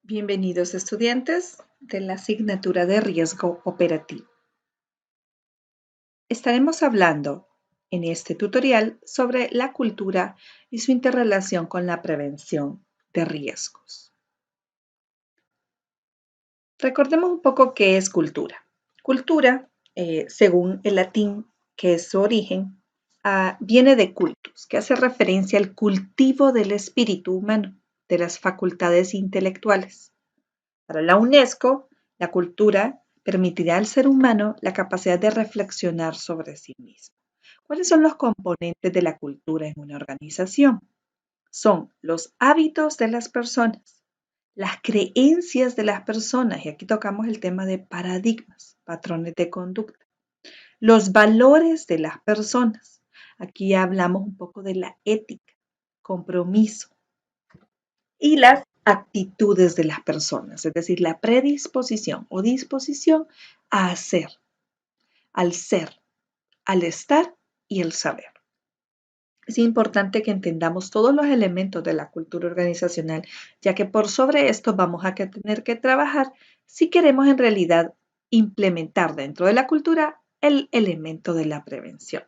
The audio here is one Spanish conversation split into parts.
Bienvenidos estudiantes de la asignatura de riesgo operativo. Estaremos hablando en este tutorial sobre la cultura y su interrelación con la prevención de riesgos. Recordemos un poco qué es cultura. Cultura, según el latín, que es su origen, viene de cultus, que hace referencia al cultivo del espíritu humano, de las facultades intelectuales. Para la UNESCO, la cultura permitirá al ser humano la capacidad de reflexionar sobre sí mismo. ¿Cuáles son los componentes de la cultura en una organización? Son los hábitos de las personas, las creencias de las personas, y aquí tocamos el tema de paradigmas, patrones de conducta, los valores de las personas. Aquí hablamos un poco de la ética, compromiso, y las actitudes de las personas, es decir, la predisposición o disposición a hacer, al ser, al estar y el saber. Es importante que entendamos todos los elementos de la cultura organizacional, ya que por sobre esto vamos a tener que trabajar si queremos en realidad implementar dentro de la cultura el elemento de la prevención.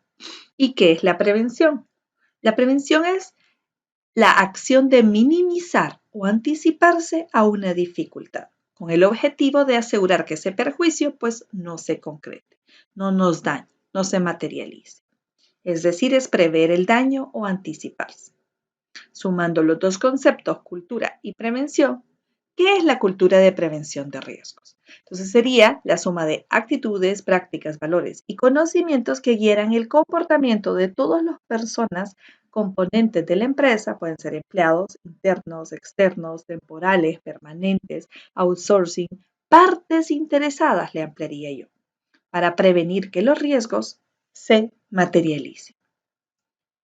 ¿Y qué es la prevención? La prevención es la acción de minimizar o anticiparse a una dificultad, con el objetivo de asegurar que ese perjuicio pues no se concrete, no nos dañe, no se materialice. Es decir, es prever el daño o anticiparse. Sumando los dos conceptos, cultura y prevención, ¿qué es la cultura de prevención de riesgos? Entonces sería la suma de actitudes, prácticas, valores y conocimientos que guían el comportamiento de todas las personas componentes de la empresa, pueden ser empleados internos, externos, temporales, permanentes, outsourcing, partes interesadas, le ampliaría yo, para prevenir que los riesgos se materialicen.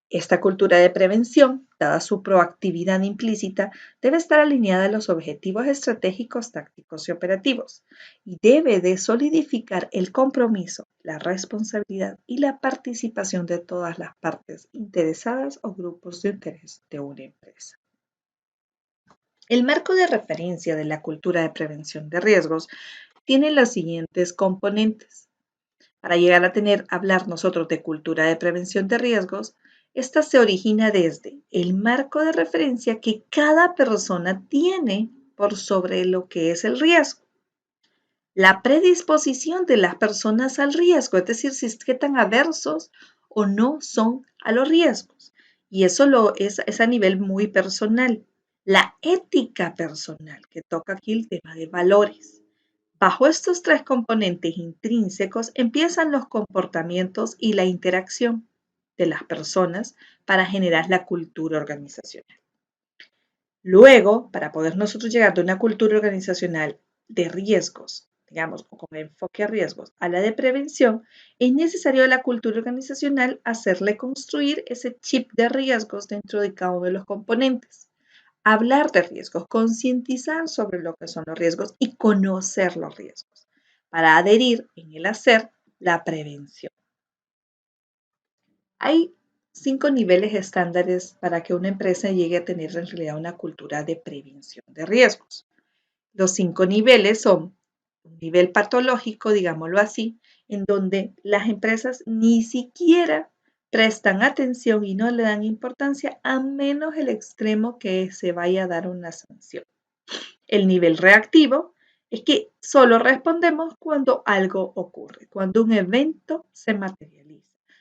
Esta cultura de prevención, dada su proactividad implícita, debe estar alineada a los objetivos estratégicos, tácticos y operativos y debe de solidificar el compromiso, la responsabilidad y la participación de todas las partes interesadas o grupos de interés de una empresa. El marco de referencia de la cultura de prevención de riesgos tiene los siguientes componentes. Para llegar a hablar nosotros de cultura de prevención de riesgos, esta se origina desde el marco de referencia que cada persona tiene por sobre lo que es el riesgo. La predisposición de las personas al riesgo, es decir, si es que tan aversos o no son a los riesgos. Y eso es a nivel muy personal. La ética personal, que toca aquí el tema de valores. Bajo estos tres componentes intrínsecos empiezan los comportamientos y la interacción de las personas para generar la cultura organizacional. Luego, para poder nosotros llegar de una cultura organizacional de riesgos, digamos, con enfoque a riesgos, a la de prevención, es necesario a la cultura organizacional hacerle construir ese chip de riesgos dentro de cada uno de los componentes. Hablar de riesgos, concientizar sobre lo que son los riesgos y conocer los riesgos para adherir en el hacer la prevención. Hay 5 niveles estándares para que una empresa llegue a tener en realidad una cultura de prevención de riesgos. Los 5 niveles son un nivel patológico, digámoslo así, en donde las empresas ni siquiera prestan atención y no le dan importancia a menos el extremo que se vaya a dar una sanción. El nivel reactivo es que solo respondemos cuando algo ocurre, cuando un evento se materializa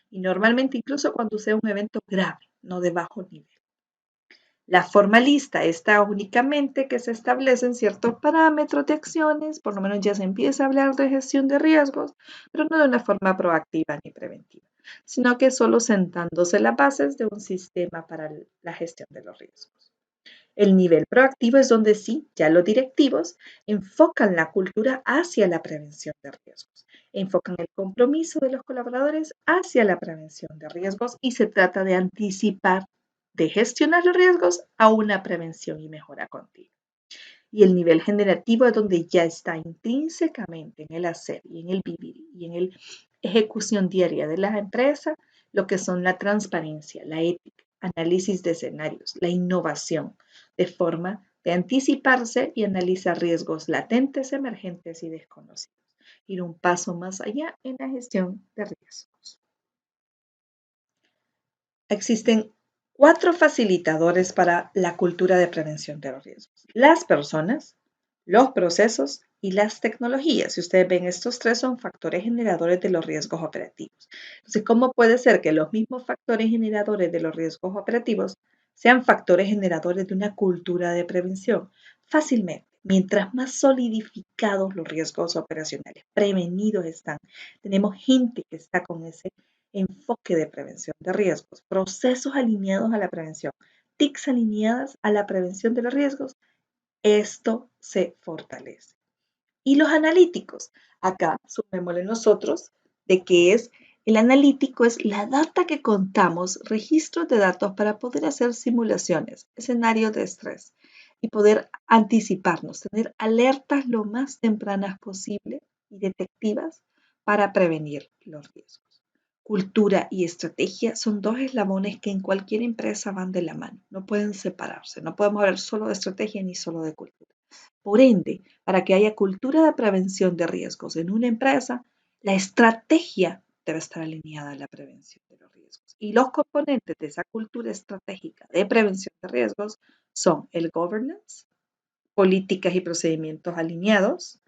y normalmente incluso cuando sea un evento grave, no de bajo nivel. La formalista está únicamente que se establecen ciertos parámetros de acciones, por lo menos ya se empieza a hablar de gestión de riesgos, pero no de una forma proactiva ni preventiva, sino que solo sentándose las bases de un sistema para la gestión de los riesgos. El nivel proactivo es donde sí, ya los directivos enfocan la cultura hacia la prevención de riesgos, enfocan el compromiso de los colaboradores hacia la prevención de riesgos y se trata de anticipar, de gestionar los riesgos a una prevención y mejora continua. Y el nivel generativo es donde ya está intrínsecamente en el hacer y en el vivir y en la ejecución diaria de las empresas lo que son la transparencia, la ética, análisis de escenarios, la innovación, de forma de anticiparse y analizar riesgos latentes, emergentes y desconocidos. Ir un paso más allá en la gestión de riesgos. Existen 4 facilitadores para la cultura de prevención de los riesgos: las personas, los procesos y las tecnologías. Si ustedes ven, estos 3 son factores generadores de los riesgos operativos. Entonces, ¿cómo puede ser que los mismos factores generadores de los riesgos operativos sean factores generadores de una cultura de prevención? Fácilmente. Mientras más solidificados los riesgos operacionales, prevenidos están, tenemos gente que está con ese enfoque de prevención de riesgos, procesos alineados a la prevención, TICs alineadas a la prevención de los riesgos, esto se fortalece. Y los analíticos, acá sumémosle nosotros de que es el analítico, es la data que contamos, registros de datos para poder hacer simulaciones, escenarios de estrés y poder anticiparnos, tener alertas lo más tempranas posible y detectivas para prevenir los riesgos. Cultura y estrategia son 2 eslabones que en cualquier empresa van de la mano, no pueden separarse, no podemos hablar solo de estrategia ni solo de cultura. Por ende, para que haya cultura de prevención de riesgos en una empresa, la estrategia debe estar alineada a la prevención de los riesgos. Y los componentes de esa cultura estratégica de prevención de riesgos son el governance, políticas y procedimientos alineados,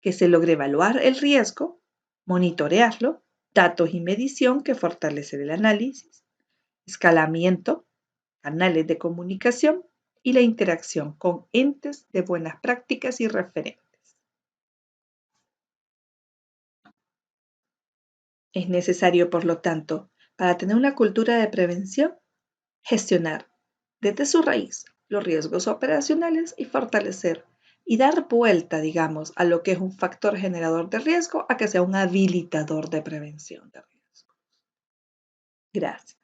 que se logre evaluar el riesgo, monitorearlo, datos y medición que fortalecen el análisis, escalamiento, canales de comunicación y la interacción con entes de buenas prácticas y referentes. Es necesario, por lo tanto, para tener una cultura de prevención, gestionar desde su raíz los riesgos operacionales y fortalecer y dar vuelta, digamos, a lo que es un factor generador de riesgo a que sea un habilitador de prevención de riesgo. Gracias.